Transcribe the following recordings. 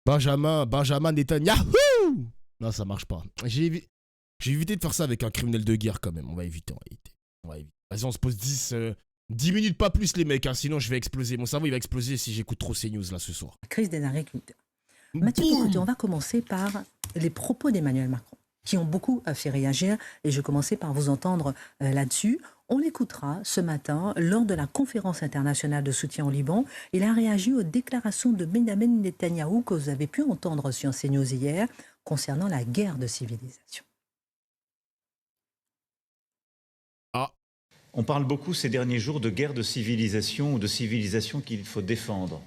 Benjamin Netanyahu. Non, ça marche pas. J'ai évité de faire ça avec un criminel de guerre quand même. On va éviter. Vas-y, on se pose 10 minutes, pas plus les mecs, hein, sinon je vais exploser. Mon cerveau il va exploser si j'écoute trop ces news là ce soir. Crise des agriculteurs. Mathieu Bocoté, on va commencer par les propos d'Emmanuel Macron, qui ont beaucoup fait réagir, et je commençais par vous entendre là-dessus. On l'écoutera ce matin lors de la conférence internationale de soutien au Liban. Il a réagi aux déclarations de Benjamin Netanyahou que vous avez pu entendre sur CNews hier concernant la guerre de civilisation. On parle beaucoup ces derniers jours de guerre de civilisation ou de civilisation qu'il faut défendre.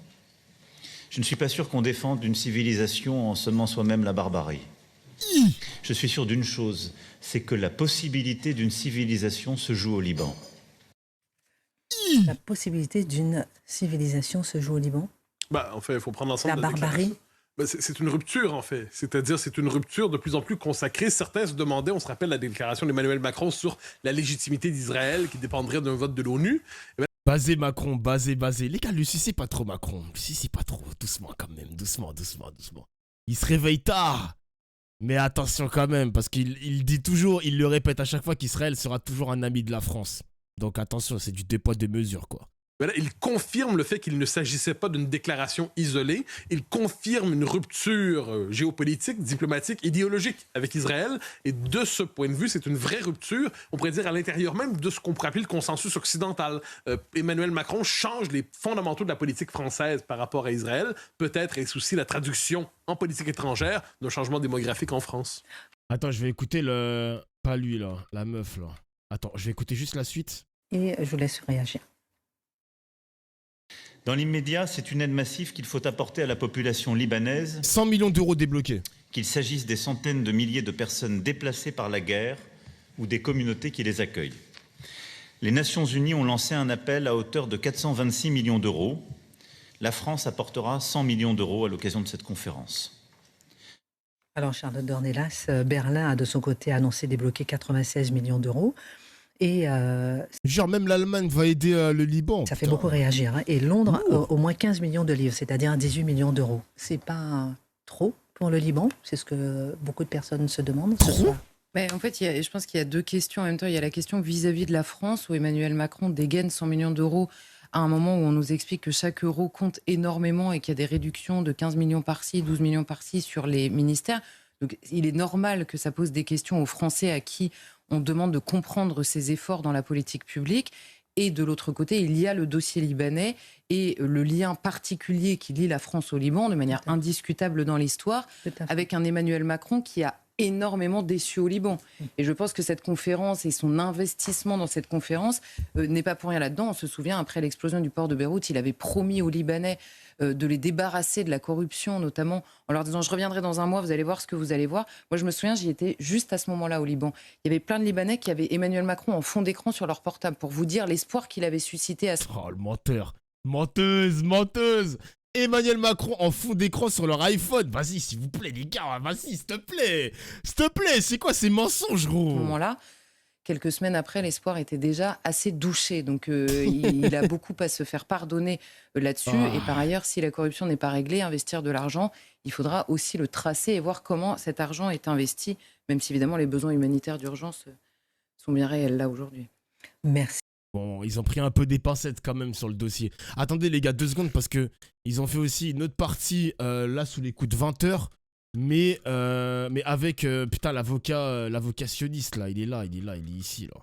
Je ne suis pas sûr qu'on défende une civilisation en semant soi-même la barbarie. Je suis sûr d'une chose, c'est que la possibilité d'une civilisation se joue au Liban. La possibilité d'une civilisation se joue au Liban ? En fait, il faut prendre l'ensemble de la barbarie. C'est une rupture, en fait. C'est-à-dire, c'est une rupture de plus en plus consacrée. Certains se demandaient, on se rappelle la déclaration d'Emmanuel Macron sur la légitimité d'Israël qui dépendrait d'un vote de l'ONU. Basé Macron, basé. Les gars, le sucez pas trop Macron. Le sucez pas trop. Doucement quand même. Doucement. Il se réveille tard. Mais attention quand même, parce qu'il dit toujours, il le répète à chaque fois qu'Israël sera toujours un ami de la France. Donc attention, c'est du 2 poids 2 mesures, quoi. Là, il confirme le fait qu'il ne s'agissait pas d'une déclaration isolée. Il confirme une rupture géopolitique, diplomatique, idéologique avec Israël. Et de ce point de vue, c'est une vraie rupture, on pourrait dire, à l'intérieur même de ce qu'on pourrait appeler le consensus occidental. Emmanuel Macron change les fondamentaux de la politique française par rapport à Israël. Peut-être est-ce aussi la traduction en politique étrangère d'un changement démographique en France. Attends, je vais écouter pas lui, là, la meuf, là. Attends, je vais écouter juste la suite. Et je vous laisse réagir. Dans l'immédiat, c'est une aide massive qu'il faut apporter à la population libanaise. 100 millions d'euros débloqués. Qu'il s'agisse des centaines de milliers de personnes déplacées par la guerre ou des communautés qui les accueillent. Les Nations Unies ont lancé un appel à hauteur de 426 millions d'euros. La France apportera 100 millions d'euros à l'occasion de cette conférence. Alors, Charlotte Dornelas, Berlin a de son côté annoncé débloquer 96 millions d'euros. Et genre même l'Allemagne va aider le Liban. Ça fait beaucoup réagir. Hein. Et Londres, au moins 15 millions de livres, c'est-à-dire 18 millions d'euros. C'est pas trop pour le Liban? C'est ce que beaucoup de personnes se demandent ce soir. Mais en fait, je pense qu'il y a deux questions en même temps. Il y a la question vis-à-vis de la France, où Emmanuel Macron dégaine 100 millions d'euros à un moment où on nous explique que chaque euro compte énormément et qu'il y a des réductions de 15 millions par-ci, 12 millions par-ci sur les ministères. Donc il est normal que ça pose des questions aux Français à qui on demande de comprendre ces efforts dans la politique publique. Et de l'autre côté, il y a le dossier libanais et le lien particulier qui lie la France au Liban de manière indiscutable dans l'histoire, avec un Emmanuel Macron qui a énormément déçu au Liban. Et je pense que cette conférence et son investissement dans cette conférence n'est pas pour rien là-dedans. On se souvient, après l'explosion du port de Beyrouth, il avait promis aux Libanais de les débarrasser de la corruption, notamment en leur disant « je reviendrai dans un mois, vous allez voir ce que vous allez voir ». Moi, je me souviens, j'y étais juste à ce moment-là au Liban. Il y avait plein de Libanais qui avaient Emmanuel Macron en fond d'écran sur leur portable pour vous dire l'espoir qu'il avait suscité à ce... Oh, le menteur. Menteuse. Emmanuel Macron en fond d'écran sur leur iPhone. Vas-y, s'il vous plaît, les gars, vas-y, s'il te plaît, c'est quoi ces mensonges, gros? À ce moment-là, quelques semaines après, l'espoir était déjà assez douché. Donc, il a beaucoup à se faire pardonner là-dessus. Et par ailleurs, si la corruption n'est pas réglée, investir de l'argent, il faudra aussi le tracer et voir comment cet argent est investi, même si évidemment les besoins humanitaires d'urgence sont bien réels là aujourd'hui. Merci. Bon, ils ont pris un peu des pincettes quand même sur le dossier. Attendez les gars, 2 secondes, parce que ils ont fait aussi une autre partie là sous les coups de 20 h. Mais avec, putain, l'avocat sioniste, là, il est ici, là.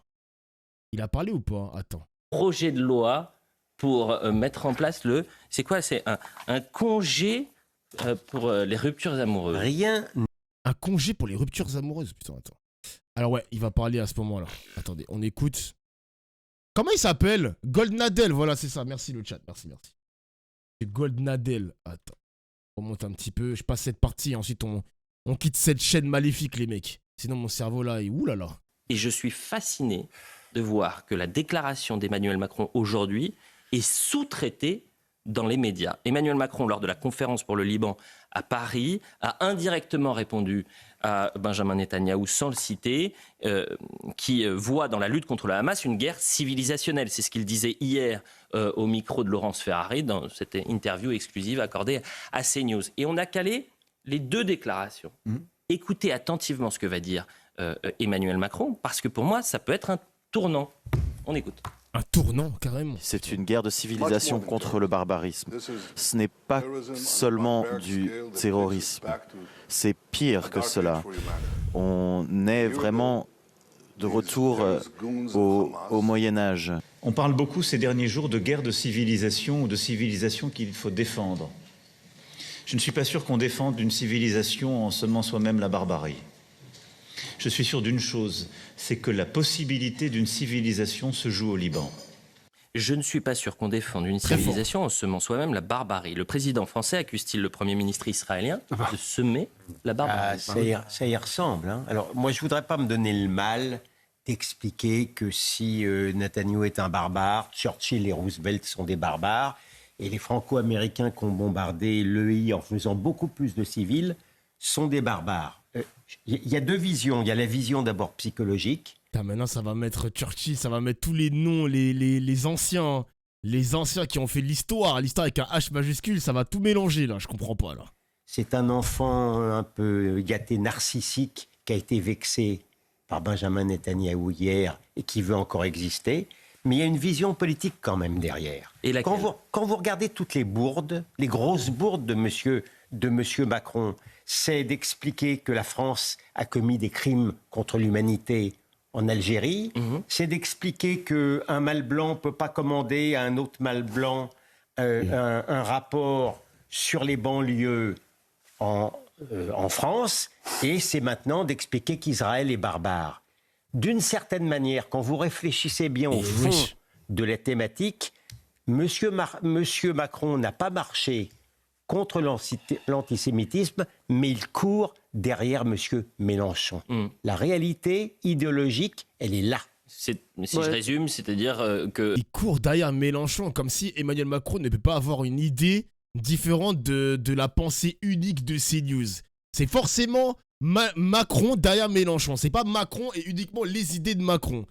Il a parlé ou pas? Attends. Projet de loi pour mettre en place c'est quoi? C'est un congé pour les ruptures amoureuses. Un congé pour les ruptures amoureuses, putain, attends. Alors ouais, il va parler à ce moment-là. Attendez, on écoute. Comment il s'appelle? Goldnadel, voilà, c'est ça. Merci le chat, merci. C'est Goldnadel. Attends. On remonte un petit peu, je passe cette partie et ensuite on quitte cette chaîne maléfique les mecs. Sinon mon cerveau là est oulala. Et je suis fasciné de voir que la déclaration d'Emmanuel Macron aujourd'hui est sous-traitée dans les médias. Emmanuel Macron, lors de la conférence pour le Liban à Paris, a indirectement répondu à Benjamin Netanyahou, sans le citer, qui voit dans la lutte contre le Hamas une guerre civilisationnelle. C'est ce qu'il disait hier au micro de Laurence Ferrari dans cette interview exclusive accordée à CNews. Et on a calé les deux déclarations. Écoutez attentivement ce que va dire Emmanuel Macron, parce que pour moi, ça peut être un tournant. On écoute. Un tournant, carrément. C'est une guerre de civilisation contre le barbarisme. Ce n'est pas seulement du terrorisme. C'est pire que cela. On est vraiment de retour au Moyen-Âge. On parle beaucoup ces derniers jours de guerre de civilisation ou de civilisation qu'il faut défendre. Je ne suis pas sûr qu'on défende une civilisation en semant soi-même la barbarie. Je suis sûr d'une chose, c'est que la possibilité d'une civilisation se joue au Liban. Je ne suis pas sûr qu'on défende une civilisation en semant soi-même la barbarie. Le président français accuse-t-il le Premier ministre israélien de semer la barbarie? Ça y ressemble. Hein. Alors, moi, je ne voudrais pas me donner le mal d'expliquer que si Netanyahou est un barbare, Churchill et Roosevelt sont des barbares, et les Franco-Américains qui ont bombardé l'EI en faisant beaucoup plus de civils sont des barbares. Il y a deux visions. Il y a la vision d'abord psychologique. Putain, maintenant, ça va mettre Churchill, ça va mettre tous les noms, les anciens qui ont fait l'histoire avec un H majuscule, ça va tout mélanger, là. Je comprends pas, là. C'est un enfant un peu gâté, narcissique, qui a été vexé par Benjamin Netanyahou hier et qui veut encore exister. Mais il y a une vision politique quand même derrière. Et quand vous regardez toutes les bourdes, les grosses bourdes de monsieur Macron, c'est d'expliquer que la France a commis des crimes contre l'humanité en Algérie. C'est d'expliquer qu'un mâle blanc ne peut pas commander à un autre mâle blanc un rapport sur les banlieues en France. Et c'est maintenant d'expliquer qu'Israël est barbare. D'une certaine manière, quand vous réfléchissez bien au fond de la thématique, Monsieur Macron n'a pas marché contre l'antisémitisme, mais il court derrière Monsieur Mélenchon. La réalité idéologique, elle est là. Si je résume, c'est-à-dire que... Il court derrière Mélenchon, comme si Emmanuel Macron ne peut pas avoir une idée différente de la pensée unique de CNews. C'est forcément Macron derrière Mélenchon. C'est pas Macron et uniquement les idées de Macron.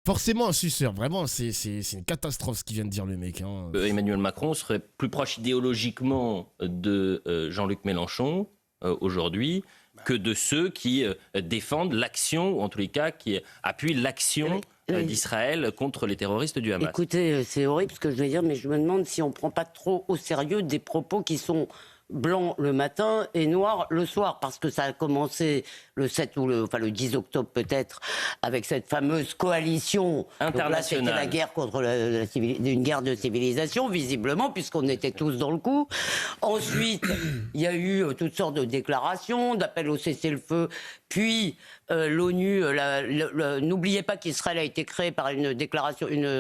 Forcément un suceur. Vraiment, c'est une catastrophe ce qu'il vient de dire le mec. Hein. Emmanuel Macron serait plus proche idéologiquement de Jean-Luc Mélenchon aujourd'hui que de ceux qui défendent l'action, ou en tous les cas qui appuient l'action d'Israël contre les terroristes du Hamas. Écoutez, c'est horrible ce que je vais dire, mais je me demande si on ne prend pas trop au sérieux des propos qui sont blanc le matin et noir le soir, parce que ça a commencé le 7 ou le 10 octobre peut-être, avec cette fameuse coalition internationale. Là, c'était la guerre contre une guerre de civilisation, visiblement, puisqu'on était tous dans le coup. Ensuite, il y a eu toutes sortes de déclarations, d'appels au cessez-le-feu, puis l'ONU, n'oubliez pas qu'Israël a été créé par une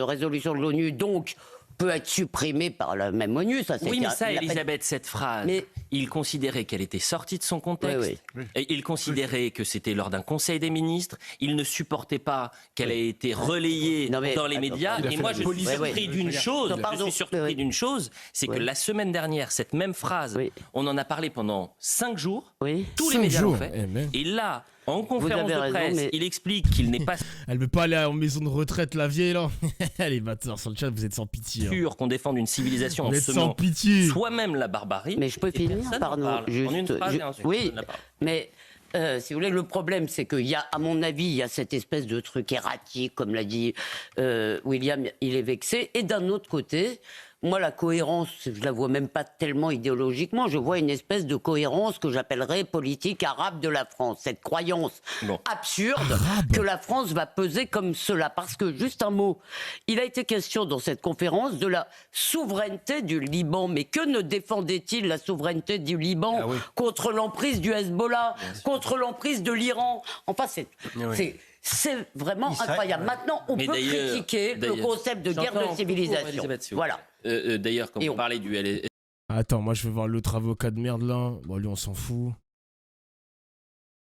résolution de l'ONU, donc peut être supprimée par la même ONU. Ça, oui, mais ça, Elisabeth, cette phrase, il considérait qu'elle était sortie de son contexte. Et il considérait que c'était lors d'un conseil des ministres. Il ne supportait pas qu'elle ait été relayée dans les médias. Et moi, je suis surpris d'une chose. Je suis surpris d'une chose, c'est que la semaine dernière, cette même phrase, on en a parlé pendant 5 jours. Tous les médias l'ont fait. Et là, en conférence de presse, il explique qu'il n'est pas... Elle veut pas aller en maison de retraite, la vieille, là. Allez, bâtard, sur le chat, vous êtes sans pitié. Sûr qu'on défende une civilisation en semant soi-même la barbarie. Mais je peux finir, pardon. Juste, en une phrase, oui, mais... si vous voulez, le problème, c'est qu'il y a, à mon avis, il y a cette espèce de truc erratique, comme l'a dit William, il est vexé. Et d'un autre côté, moi, la cohérence, je la vois même pas tellement idéologiquement. Je vois une espèce de cohérence que j'appellerais politique arabe de la France. Cette croyance absurde que la France va peser comme cela. Parce que, juste un mot, il a été question dans cette conférence de la souveraineté du Liban. Mais que ne défendait-il la souveraineté du Liban contre l'emprise du Hezbollah, contre l'emprise de l'Iran? Enfin, c'est vraiment incroyable. Maintenant, on peut critiquer le concept de guerre de civilisation. Voilà. D'ailleurs, quand vous parlez du LS... Attends, moi je veux voir l'autre avocat de merde là. Bon, lui on s'en fout.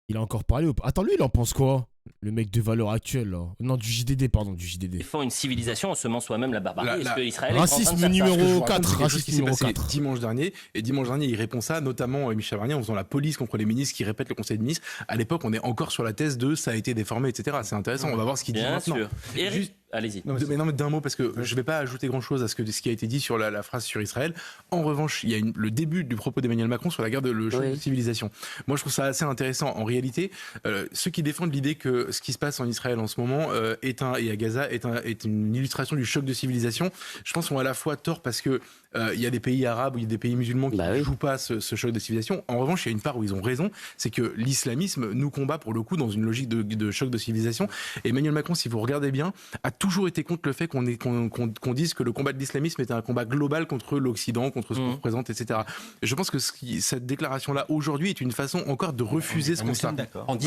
Il a encore parlé ou pas? Attends, lui il en pense quoi? Le mec de Valeurs Actuelles, là. Non, du JDD, pardon, du JDD. Défend une civilisation en semant soi-même la barbarie. Est-ce que Israël Racisme est en train de faire ça numéro Je vous raconte 4, quelque chose racisme qui s'est numéro passé 4. dimanche dernier. Et dimanche dernier, il répond ça, notamment Michel Barnier, en faisant la police contre les ministres qui répètent le Conseil des ministres. À l'époque, on est encore sur la thèse de ça a été déformé, etc. C'est intéressant. On va voir ce qu'il dit Bien maintenant. sûr. Eric, Juste- allez-y. Non, mais d'un mot, parce que je ne vais pas ajouter grand-chose à ce qui a été dit sur la phrase sur Israël. En revanche, il y a le début du propos d'Emmanuel Macron sur la guerre de choc de civilisation. Moi, je trouve ça assez intéressant. En réalité, ceux qui défendent l'idée que ce qui se passe en Israël en ce moment et à Gaza est une illustration du choc de civilisation, je pense qu'on a à la fois tort parce que il y a des pays arabes ou il y a des pays musulmans qui ne jouent pas ce choc de civilisation. En revanche, il y a une part où ils ont raison, c'est que l'islamisme nous combat pour le coup dans une logique de choc de civilisation. Et Emmanuel Macron, si vous regardez bien, a toujours été contre le fait qu'on dise que le combat de l'islamisme était un combat global contre l'Occident, contre ce qu'on représente, etc. Et je pense que cette déclaration-là aujourd'hui est une façon encore de refuser ce constat.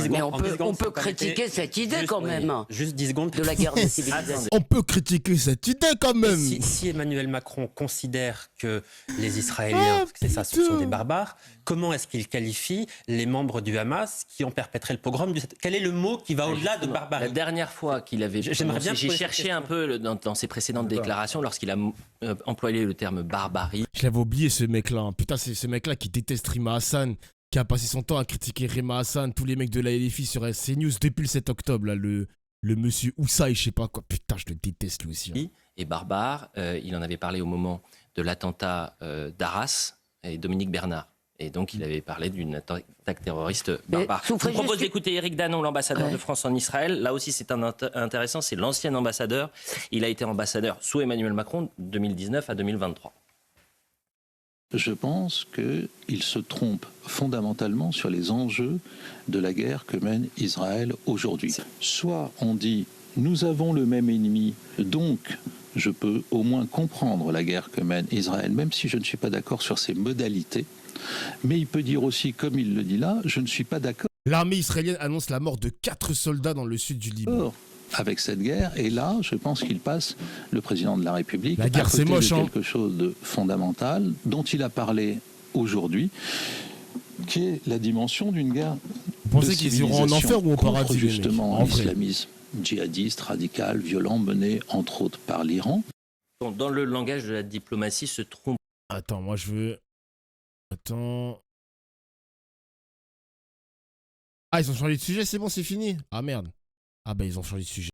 Mais on peut critiquer cette idée quand même. Juste 10 secondes. De la guerre de civilisation. On peut critiquer cette idée quand même. Si Emmanuel Macron considère que les Israéliens, parce que c'est ça, ce sont des barbares, comment est-ce qu'il qualifie les membres du Hamas qui ont perpétré le pogrom du... Quel est le mot qui va au-delà de barbarie? La dernière fois qu'il avait... J'aimerais bien J'ai cherché un peu dans ses précédentes déclarations lorsqu'il a employé le terme barbarie. Je l'avais oublié ce mec-là. Putain, c'est ce mec-là qui déteste Rima Hassan, qui a passé son temps à critiquer Rima Hassan, tous les mecs de la LFI sur CNews depuis le 7 octobre, là, le monsieur Oussaï, je sais pas quoi. Putain, je le déteste lui aussi. Hein. Et barbare, il en avait parlé au moment de l'attentat d'Arras et Dominique Bernard. Et donc, il avait parlé d'une attaque terroriste barbare. Je vous propose d'écouter Éric Danon, l'ambassadeur de France en Israël. Là aussi, c'est intéressant, c'est l'ancien ambassadeur. Il a été ambassadeur sous Emmanuel Macron, 2019 à 2023. Je pense qu'il se trompe fondamentalement sur les enjeux de la guerre que mène Israël aujourd'hui. Soit on dit « nous avons le même ennemi, donc je peux au moins comprendre la guerre que mène Israël, même si je ne suis pas d'accord sur ses modalités ». Mais il peut dire aussi, comme il le dit là, je ne suis pas d'accord. L'armée israélienne annonce la mort de 4 soldats dans le sud du Liban. Avec cette guerre, et là, je pense qu'il passe, le président de la République, la guerre, c'est moche, quelque chose de fondamental dont il a parlé aujourd'hui, qui est la dimension d'une guerre. Vous pensez qu'ils iront en enfer ou au paradis, justement l'islamisme djihadiste, radical, violent, mené entre autres par l'Iran. Dans le langage de la diplomatie se trompe. Attends, moi je veux... Attends... Ah, ils ont changé de sujet, c'est bon, c'est fini. Ah merde. Ah bah ils ont changé de sujet.